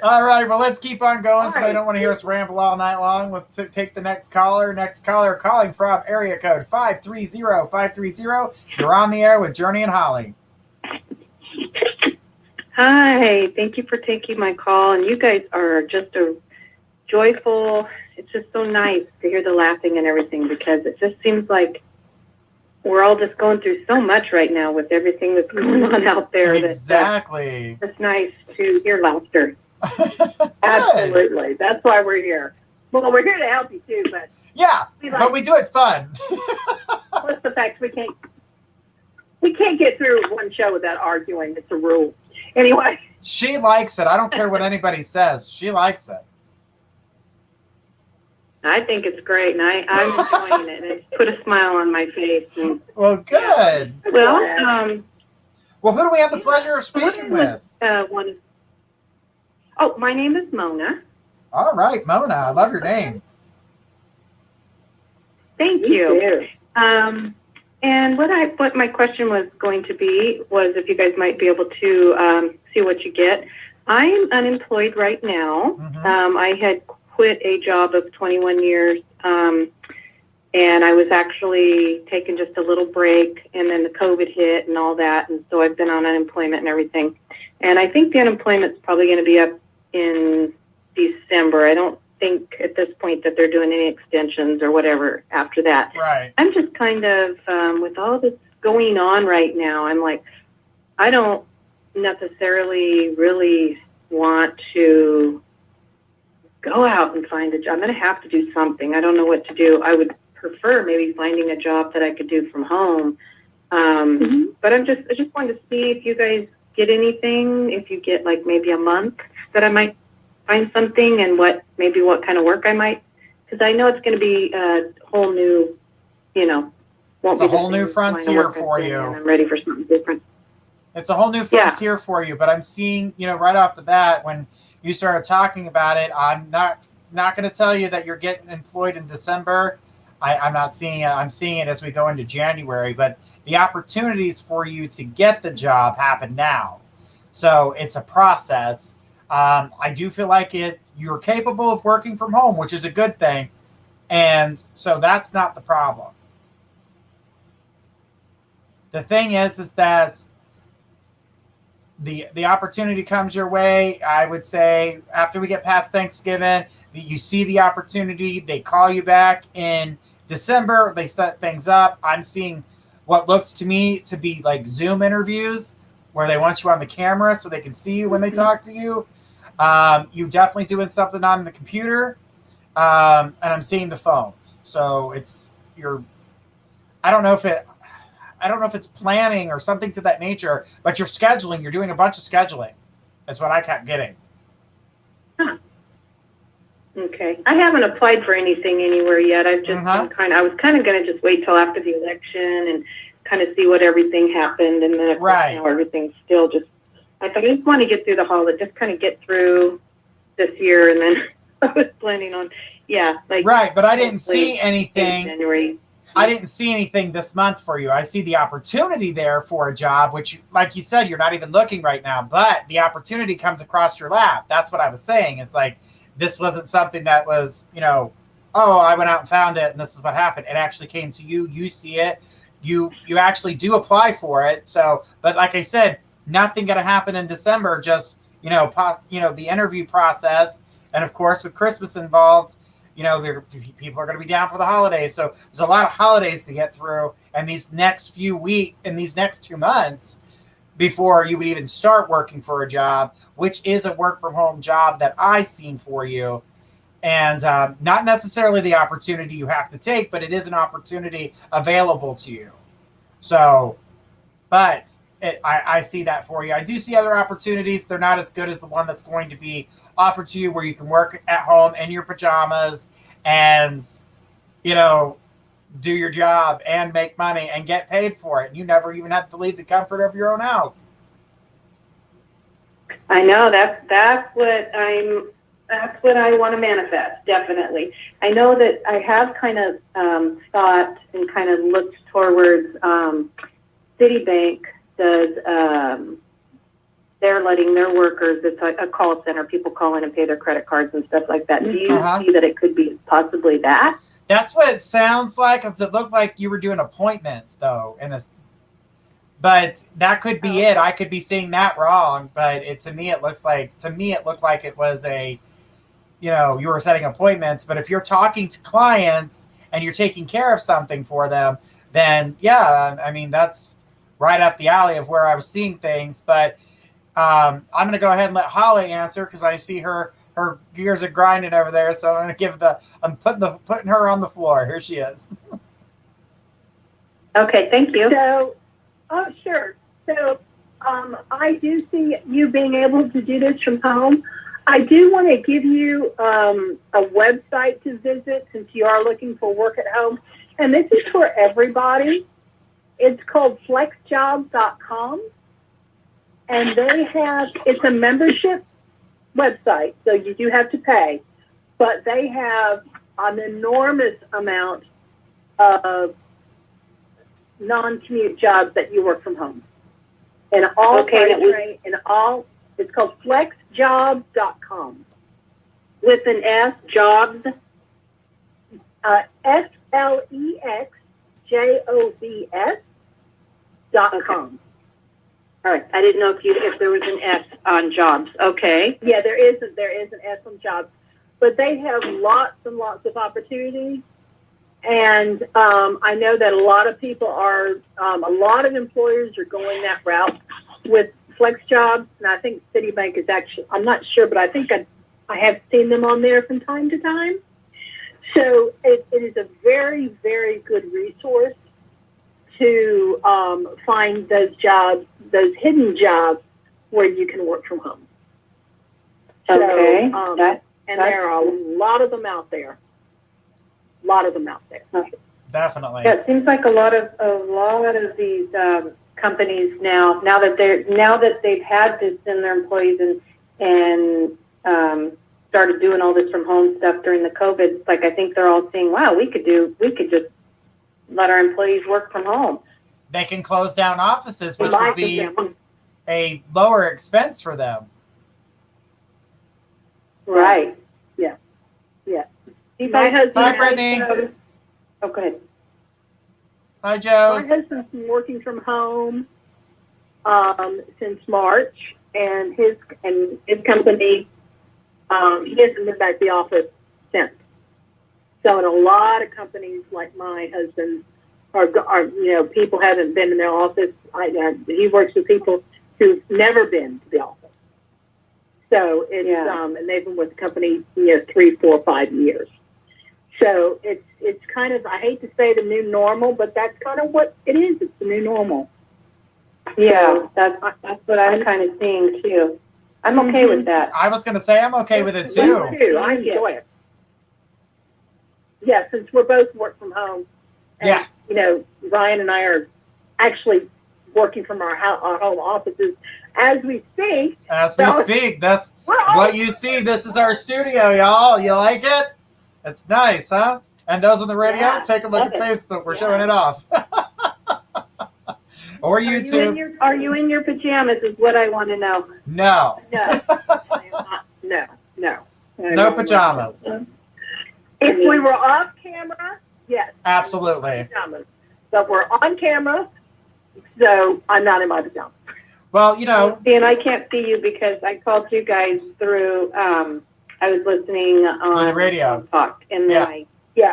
All right, well, let's keep on going. All So right. they don't want to hear us ramble all night long. We'll take the next caller. Next caller calling from area code 530-530. You're on the air with Journey and Holly. Hi, thank you for taking my call. And you guys are just a joyful, it's just so nice to hear the laughing and everything, because it just seems like we're all just going through so much right now with everything that's going on out there. Exactly. It's nice to hear laughter. Absolutely. That's why we're here. Well, we're here to help you too, but Yeah, but we do it fun. plus the fact we can't get through one show without arguing. It's a rule. Anyway. She likes it. I don't care what anybody says. She likes it. I think it's great, and I'm enjoying it. It's put a smile on my face. And, Well, good. well, Well, who do we have the pleasure of speaking with? My name is Mona. All right, Mona. I love your name. Thank you. And what my question was going to be was if you guys might be able to see what you get. I am unemployed right now. Mm-hmm. I had quit a job of 21 years, and I was actually taking just a little break, and then the COVID hit and all that, and so I've been on unemployment and everything. And I think the unemployment's probably going to be up in December. I don't think at this point that they're doing any extensions or whatever after that. Right. I'm just kind of, with all this going on right now, I'm like, I don't necessarily really want to go out and find a job. I'm going to have to do something. I don't know what to do. I would prefer maybe finding a job that I could do from home. But I just wanted to see if you guys get anything, if you get like maybe a month that I might find something, and what kind of work I might, because I know it's going to be a whole new, It's a whole new frontier for you. And I'm ready for something different. It's a whole new frontier for you, but I'm seeing, right off the bat, when you started talking about it, I'm not going to tell you that you're getting employed in December. I'm not seeing it. I'm seeing it as we go into January, but the opportunities for you to get the job happen now. So it's a process. I do feel like you're capable of working from home, which is a good thing. And so that's not the problem. The thing is that the opportunity comes your way. I would say after we get past Thanksgiving, you see the opportunity, they call you back in December, they set things up. I'm seeing what looks to me to be like Zoom interviews where they want you on the camera so they can see you when they talk to you. You definitely doing something on the computer. And I'm seeing the phones. So I don't know if it's planning or something to that nature, but you're scheduling. You're doing a bunch of scheduling. That's what I kept getting. Huh. Okay. I haven't applied for anything anywhere yet. I've just been I was kind of going to just wait till after the election and kind of see what everything happened. And then, of course, everything's still just, I thought I just want to get through the holiday, just kind of get through this year. And then I was planning on, Right, but I didn't see anything. January. I didn't see anything this month for you. I see the opportunity there for a job, which, like you said, you're not even looking right now, but the opportunity comes across your lap. That's what I was saying. It's like, this wasn't something that was, oh, I went out and found it and this is what happened. It actually came to you. You see it. You actually do apply for it. So, but like I said, nothing going to happen in December. Just, the interview process. And of course, with Christmas involved, people are going to be down for the holidays. So there's a lot of holidays to get through. And these next 2 months before you would even start working for a job, which is a work from home job that I seen for you. And not necessarily the opportunity you have to take, but it is an opportunity available to you. So, but I see that for you. I do see other opportunities. They're not as good as the one that's going to be offered to you, where you can work at home in your pajamas and, do your job and make money and get paid for it. You never even have to leave the comfort of your own house. I know that's what I want to manifest, definitely. I know that I have kind of thought and kind of looked towards Citibank does, they're letting their workers, it's a call center, people call in and pay their credit cards and stuff like that. Do you see that it could be possibly that? That's what it sounds like. It looked like you were doing appointments, though, but that could be it. I could be seeing that wrong, but to me it looked like it was you were setting appointments. But if you're talking to clients and you're taking care of something for them, then yeah, I mean, that's right up the alley of where I was seeing things. But I'm going to go ahead and let Holly answer, because I see her gears are grinding over there. So I'm going to I'm putting her on the floor. Here she is. Okay, thank you. So, sure. So I do see you being able to do this from home. I do want to give you a website to visit, since you are looking for work at home. And this is for everybody. It's called flexjobs.com. And it's a membership website, so you do have to pay. But they have an enormous amount of non-commute jobs that you work from home. And all it's called flexjobs.com. With an S, jobs? FLEXJOBS.com. All right. I didn't know if there was an S on jobs. Okay. Yeah, there is an S on jobs, but they have lots and lots of opportunities. And I know that a lot of people a lot of employers are going that route with flex jobs. And I think Citibank is actually, I'm not sure, but I think I have seen them on there from time to time. So it is a very, very good resource to find those jobs, those hidden jobs where you can work from home. Okay. So, there are a lot of them out there. Definitely. Yeah, it seems like a lot of these companies now that they've had this in their employees and started doing all this from home stuff during the COVID. It's like, I think they're all saying, wow, we could just let our employees work from home. They can close down offices, which would be a lower expense for them. Right. Yeah. My husband. Hi, Brittany. Oh, go ahead. Hi, Joe. My husband's been working from home since March, and his company, he hasn't been back to the office since. So in a lot of companies like my husband are people haven't been in their office. He works with people who've never been to the office. So it's and they've been with the company 3, 4, 5 years. So it's kind of, I hate to say the new normal, but that's kind of what it is. It's the new normal. Yeah, that's what I'm kind of seeing too. I'm okay with that. I was going to say I'm okay with it too. Me too. I enjoy it. Yeah, since we're both work from home. And, Ryan and I are actually working from our home offices as we speak. As we speak. That's what you see. This is our studio, y'all. You like it? It's nice, huh? And those on the radio, take a look at Facebook. We're showing it off. Or YouTube. Are you in your pajamas is what I want to know. No. No. I am not. No. No pajamas. If we were off camera, yes. Absolutely. Pajamas. But we're on camera, so I'm not in my pajamas. Well, you know. And I can't see you because I called you guys through, I was listening on the radio. Talk, and then I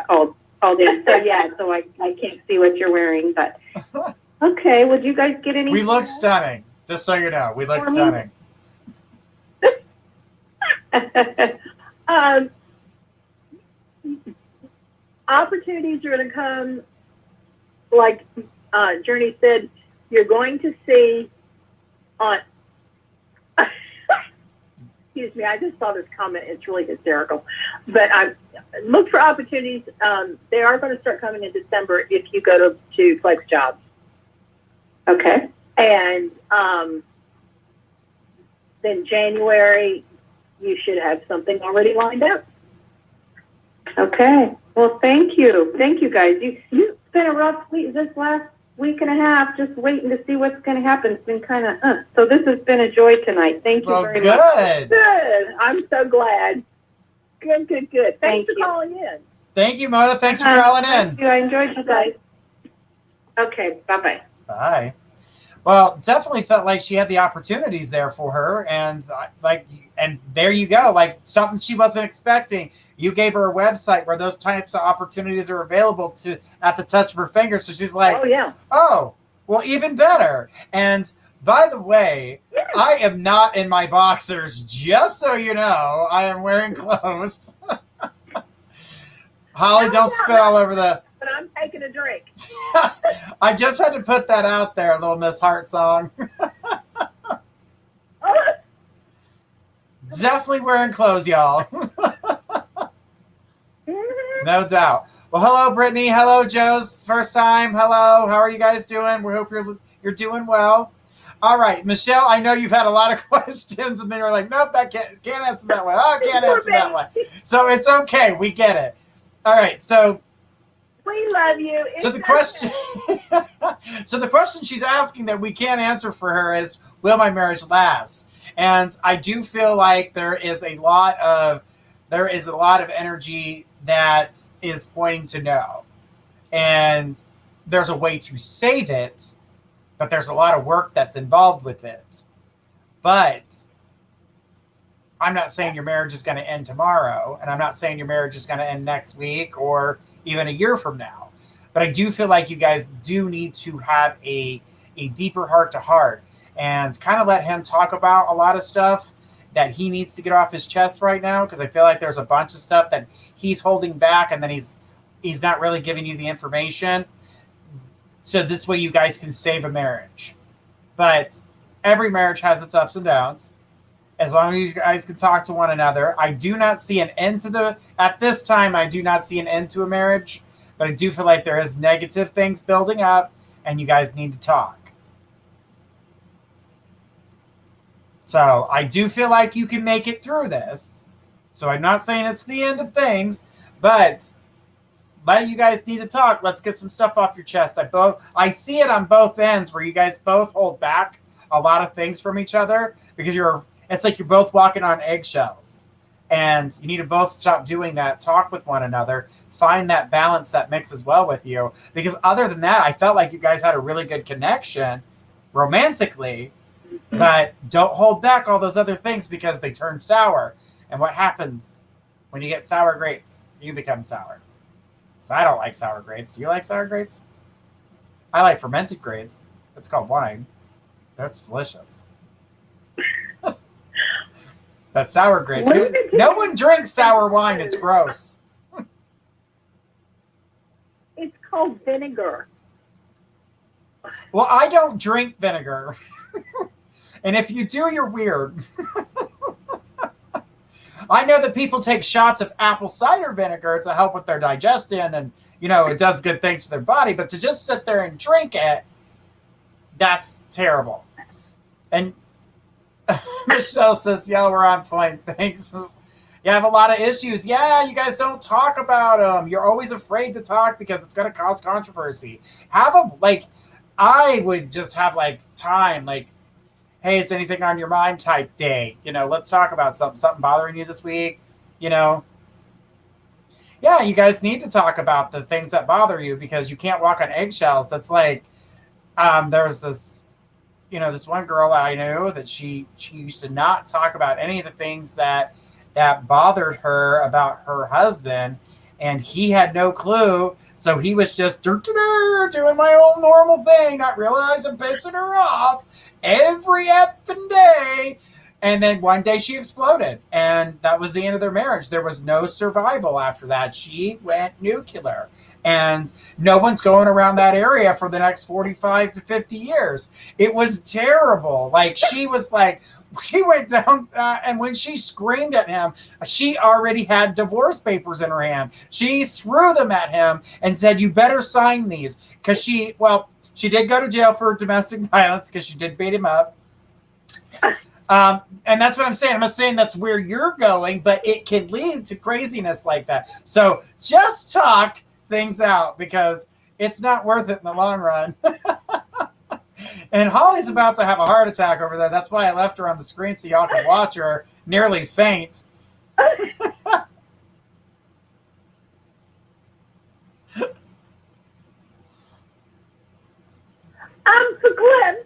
called in. So so I can't see what you're wearing, but okay. Would you guys get any? We look stunning, just so you know. We look stunning. Opportunities are going to come, like Journey said, you're going to see on, excuse me, I just saw this comment, it's really hysterical, but look for opportunities. They are going to start coming in December if you go to Flex Jobs. Okay. And then January, you should have something already lined up. Okay. Well, thank you. Thank you, guys. It's been a rough week, this last week and a half, just waiting to see what's going to happen. It's been kind of, so this has been a joy tonight. Thank you very much. Good. I'm so glad. Good. Thanks for calling in. Thank you, Mona. Thanks for calling in. Thank you. I enjoyed you guys. Okay. Bye-bye. Bye. Well, definitely felt like she had the opportunities there for her, and there you go, like something she wasn't expecting. You gave her a website where those types of opportunities are available to at the touch of her finger. So she's like, oh, well, even better. And by the way, I am not in my boxers, just so you know. I am wearing clothes. Holly, don't spit all over the... But I'm taking a drink. I just had to put that out there, Little Miss Heart song. Definitely wearing clothes, y'all. No doubt. Well, hello, Brittany. Hello, Joe's first time. Hello. How are you guys doing? We hope you're doing well. All right, Michelle, I know you've had a lot of questions, and then you're like, nope, that can't answer that one. Oh, can't answer that one. So it's okay. We get it. All right, so we love you. So the question she's asking that we can't answer for her is, will my marriage last? And I do feel like there is a lot of energy that is pointing to no. And there's a way to save it, but there's a lot of work that's involved with it. But I'm not saying your marriage is going to end tomorrow, and I'm not saying your marriage is going to end next week or even a year from now. But I do feel like you guys do need to have a deeper heart-to-heart and kind of let him talk about a lot of stuff that he needs to get off his chest right now, because I feel like there's a bunch of stuff that he's holding back, and then he's not really giving you the information. So this way you guys can save a marriage. But every marriage has its ups and downs. As long as you guys can talk to one another. I do not see an end to at this time, I do not see an end to a marriage, but I do feel like there is negative things building up, and you guys need to talk. So I do feel like you can make it through this. So I'm not saying it's the end of things, but you guys need to talk. Let's get some stuff off your chest. I see it on both ends where you guys both hold back a lot of things from each other because it's like you're both walking on eggshells, and you need to both stop doing that. Talk with one another, find that balance that mixes well with you, because other than that, I felt like you guys had a really good connection romantically, but don't hold back all those other things because they turn sour. And what happens when you get sour grapes? You become sour. So I don't like sour grapes. Do you like sour grapes? I like fermented grapes. It's called wine. That's delicious. That's sour grapes. No one drinks sour wine. It's gross. It's called vinegar. Well, I don't drink vinegar. And if you do, you're weird. I know that people take shots of apple cider vinegar to help with their digestion, and, it does good things for their body. But to just sit there and drink it, that's terrible. And Michelle says, yeah, we're on point. Thanks. You have a lot of issues. Yeah, you guys don't talk about them. You're always afraid to talk because it's going to cause controversy. I would just have time, hey, is anything on your mind type day? Let's talk about something bothering you this week, yeah, you guys need to talk about the things that bother you because you can't walk on eggshells. That's like, there's this, this one girl that I knew that she used to not talk about any of the things that bothered her about her husband, and he had no clue. So he was just doing my own normal thing, not realizing pissing her off every effing day. And then one day she exploded, and that was the end of their marriage. There was no survival after that. She went nuclear, and no one's going around that area for the next 45 to 50 years. It was terrible. Like, she went down, and when she screamed at him, she already had divorce papers in her hand. She threw them at him and said, "You better sign these." Because she did go to jail for domestic violence because she did beat him up. And that's what I'm saying. I'm not saying that's where you're going, but it can lead to craziness like that. So just talk things out because it's not worth it in the long run. And Holly's about to have a heart attack over there. That's why I left her on the screen so y'all can watch her nearly faint. I'm so glad.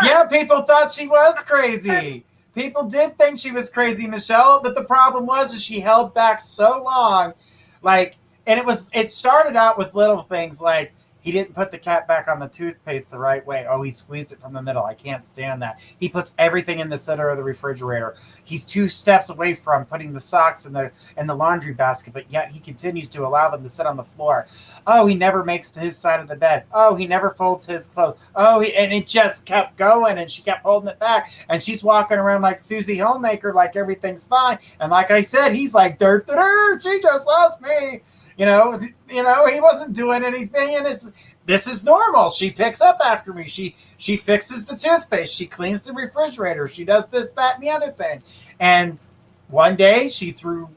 Yeah, people thought she was crazy. People did think she was crazy, Michelle, but the problem was she held back so long. Like, and it started out with little things like he didn't put the cap back on the toothpaste the right way. Oh, he squeezed it from the middle. I can't stand that. He puts everything in the center of the refrigerator. He's 2 steps away from putting the socks in the laundry basket, but yet he continues to allow them to sit on the floor. Oh, he never makes his side of the bed. Oh, he never folds his clothes. And it just kept going, and she kept holding it back. And she's walking around like Susie Homemaker, like everything's fine. And like I said, he's like, dirt, she just loves me. He wasn't doing anything, and this is normal. She picks up after me. She fixes the toothpaste. She cleans the refrigerator. She does this, that, and the other thing. And one day she threw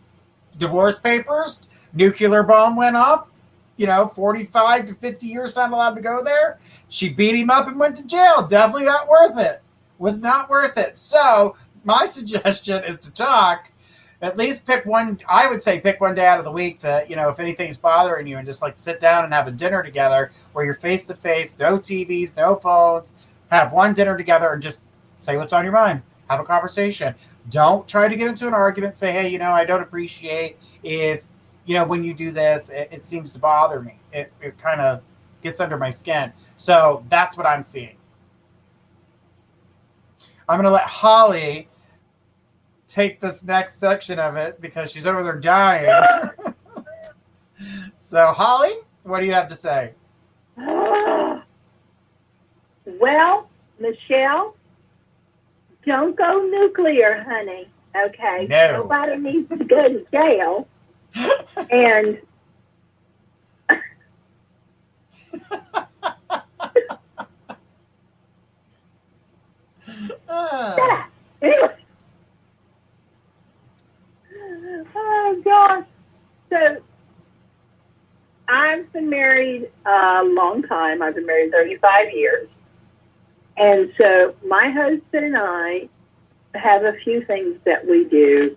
divorce papers. Nuclear bomb went up. 45 to 50 years not allowed to go there. She beat him up and went to jail. Definitely not worth it. Was not worth it. So my suggestion is to talk. At least pick one. I would say pick one day out of the week to, if anything's bothering you, and just like sit down and have a dinner together where you're face to face, no TVs, no phones. Have one dinner together and just say what's on your mind. Have a conversation. Don't try to get into an argument. Say, hey, I don't appreciate if, when you do this, it seems to bother me. It kind of gets under my skin. So that's what I'm seeing. I'm going to let Holly take this next section of it because she's over there dying. So, Holly, what do you have to say? Well, Michelle, don't go nuclear, honey. Okay? No. Nobody needs to go to jail. And anyway. Oh, gosh. So, I've been married a long time. I've been married 35 years. And so, my husband and I have a few things that we do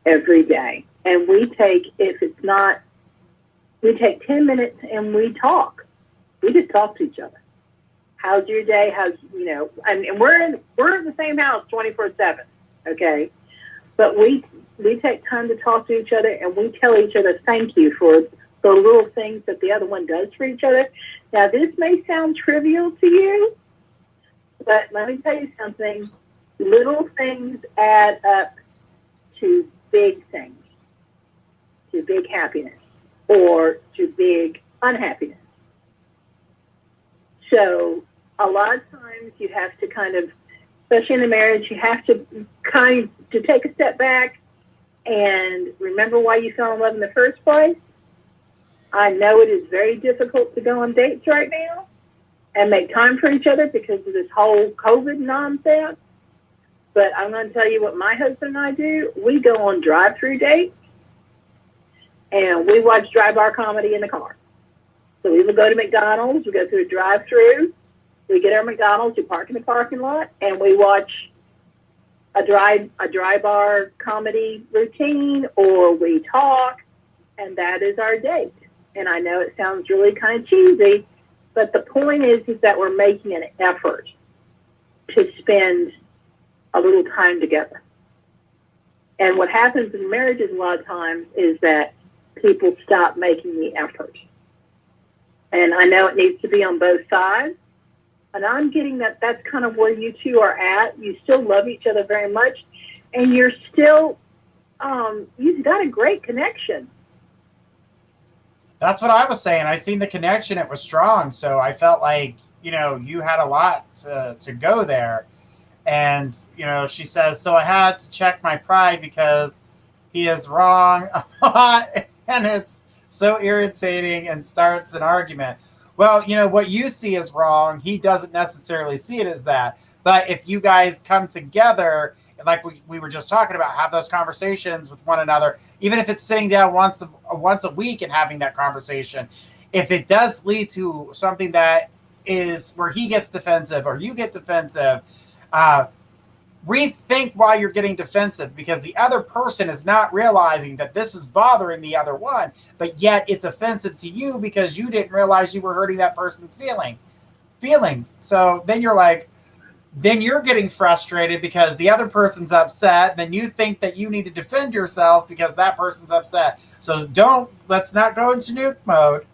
every day. And we take 10 minutes and we talk. We just talk to each other. How's your day? And we're in the same house 24/7, okay? But we take time to talk to each other, and we tell each other thank you for the little things that the other one does for each other. Now, this may sound trivial to you, but let me tell you something. Little things add up to big things, to big happiness, or to big unhappiness. So a lot of times you have to kind of, especially in a marriage, you have to to take a step back and remember why you fell in love in the first place. I know it is very difficult to go on dates right now and make time for each other because of this whole COVID nonsense. But I'm going to tell you what my husband and I do. We go on drive-through dates, and we watch dry-bar comedy in the car. So we will go to McDonald's. We go through a drive-through. We get our McDonald's. We park in the parking lot, and we watch a dry bar comedy routine, or we talk, and that is our date. And I know it sounds really kind of cheesy, but the point is that we're making an effort to spend a little time together. And what happens in marriages a lot of times is that people stop making the effort. And I know it needs to be on both sides. And I'm getting that that's kind of where you two are at. You still love each other very much. And you're still, you've got a great connection. That's what I was saying. I seen the connection. It was strong. So I felt like, you had a lot to go there. And, she says, so I had to check my pride because he is wrong a lot. And it's so irritating and starts an argument. Well, what you see is wrong. He doesn't necessarily see it as that. But if you guys come together, like we were just talking about, have those conversations with one another, even if it's sitting down once a week and having that conversation, if it does lead to something that is where he gets defensive or you get defensive, rethink why you're getting defensive, because the other person is not realizing that this is bothering the other one, but yet it's offensive to you because you didn't realize you were hurting that person's feelings. So then you're getting frustrated because the other person's upset. Then you think that you need to defend yourself because that person's upset. So let's not go into nuke mode.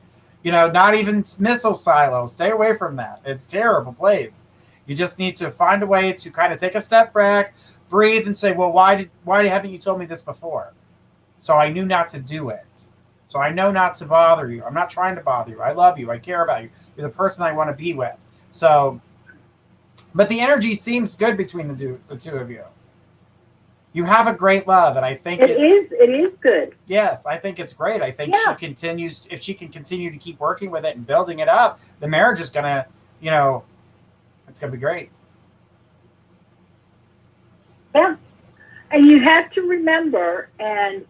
Not even missile silos. Stay away from that. It's a terrible place. You just need to find a way to kind of take a step back, breathe, and say, well, why haven't you told me this before? So I knew not to do it. So I know not to bother you. I'm not trying to bother you. I love you. I care about you. You're the person I want to be with. So, but the energy seems good between the two of you. You have a great love, and I think it is good. Yes, I think it's great. I think if she can continue to keep working with it and building it up, the marriage is gonna, it's gonna be great. Yeah, and you have to remember, and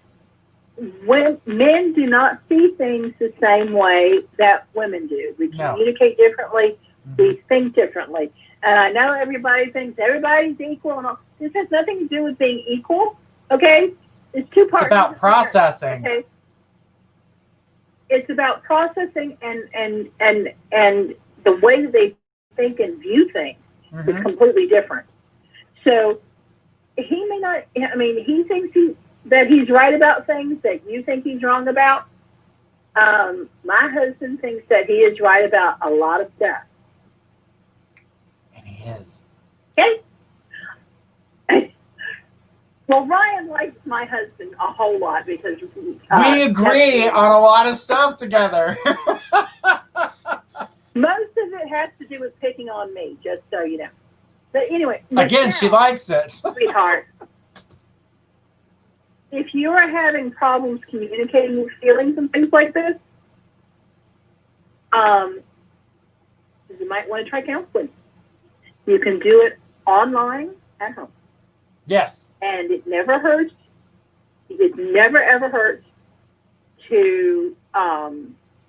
when men do not see things the same way that women do. We communicate differently. Mm-hmm. We think differently. And I know everybody thinks everybody's equal and all. This has nothing to do with being equal, okay? It's two parts. It's about processing. Okay? It's about processing and the way that they think and view things is completely different. So he may not, he thinks that he's right about things that you think he's wrong about. My husband thinks that he is right about a lot of stuff. And he is. Okay. Well, Ryan likes my husband a whole lot because we agree on a lot of stuff together. Most of it has to do with picking on me, just so you know. But anyway, again, she likes it, sweetheart. If you are having problems communicating your feelings and things like this, you might want to try counseling. You can do it online at home. Yes. And it never hurts. It never, ever hurts to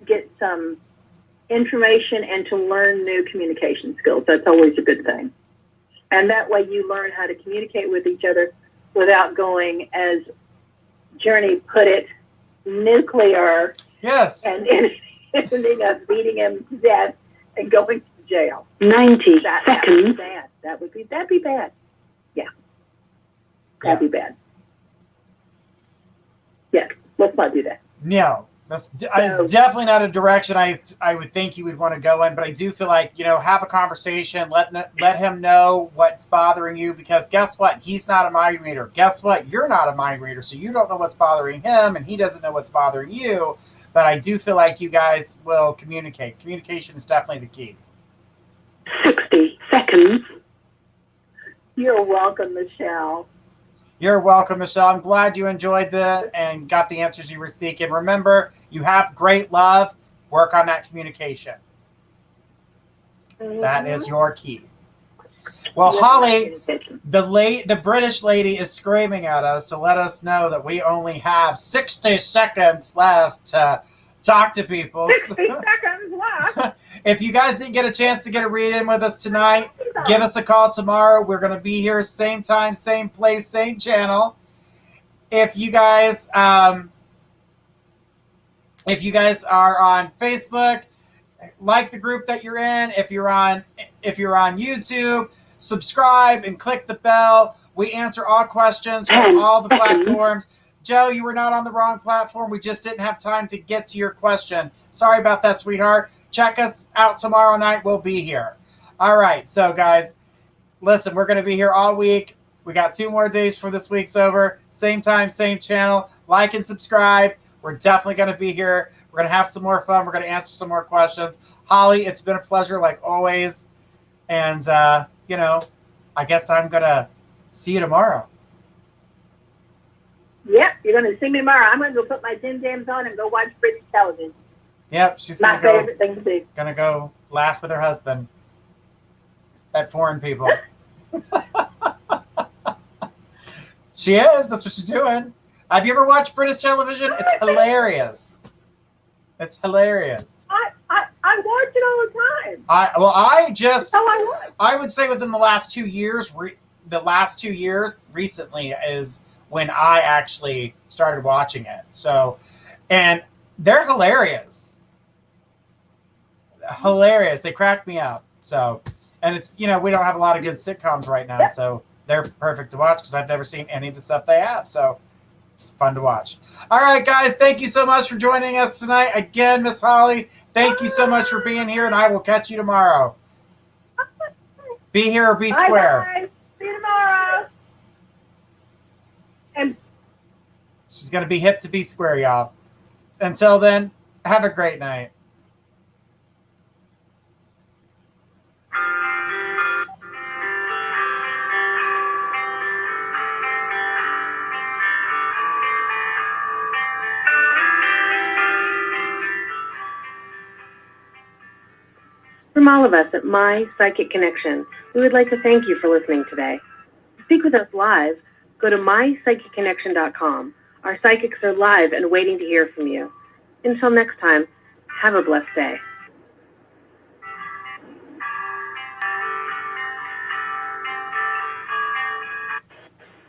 get some information and to learn new communication skills. That's always a good thing. And that way you learn how to communicate with each other without going, as Journey put it, nuclear. Yes. And ending up beating him to death and going to jail. 90 seconds. That'd be bad. That'd be bad. Yeah. That'd be bad. Yeah. Let's not do that. No. It's definitely not a direction I would think you would want to go in, but I do feel like, have a conversation, let him know what's bothering you, because guess what? He's not a mind reader. Guess what? You're not a mind reader, so you don't know what's bothering him, and he doesn't know what's bothering you, but I do feel like you guys will communicate. Communication is definitely the key. 60 seconds. You're welcome, Michelle. You're welcome, Michelle. I'm glad you enjoyed and got the answers you were seeking. Remember, you have great love. Work on that communication. Mm-hmm. That is your key. Well, Holly, the British lady is screaming at us to let us know that we only have 60 seconds left to talk to people. 60 seconds left. If you guys didn't get a chance to get a read-in with us tonight, give us a call tomorrow. We're going to be here same time, same place, same channel. If you guys are on Facebook, like the group that you're in. If you're on YouTube, subscribe and click the bell. We answer all questions from all the platforms. Joe, you were not on the wrong platform. We just didn't have time to get to your question. Sorry about that, sweetheart. Check us out tomorrow night. We'll be here. All right. So, guys, listen, we're going to be here all week. We got 2 more days before this week's over. Same time, same channel. Like and subscribe. We're definitely going to be here. We're going to have some more fun. We're going to answer some more questions. Holly, it's been a pleasure like always. And, I guess I'm going to see you tomorrow. Yep, you're going to see me tomorrow. I'm going to go put my Tim Tams on and go watch British television. Yep, she's My favorite thing to do. Going to go laugh with her husband at foreign people. She is. That's what she's doing. Have you ever watched British television? It's hilarious. It's hilarious. I watch it all the time. That's how I watch. I would say within the last 2 years, recently is when I actually started watching it. So, and they're hilarious. Hilarious. They crack me up. So, and it's, we don't have a lot of good sitcoms right now. Yep. So they're perfect to watch because I've never seen any of the stuff they have. So it's fun to watch. All right, guys. Thank you so much for joining us tonight. Again, Miss Holly, thank you so much for being here, and I will catch you tomorrow. Be here or be square. Bye, guys. See you tomorrow. And she's going to be hip to be square, y'all. Until then, have a great night. From all of us at My Psychic Connection, we would like to thank you for listening today. To speak with us live, go to mypsychicconnection.com. Our psychics are live and waiting to hear from you. Until next time, have a blessed day.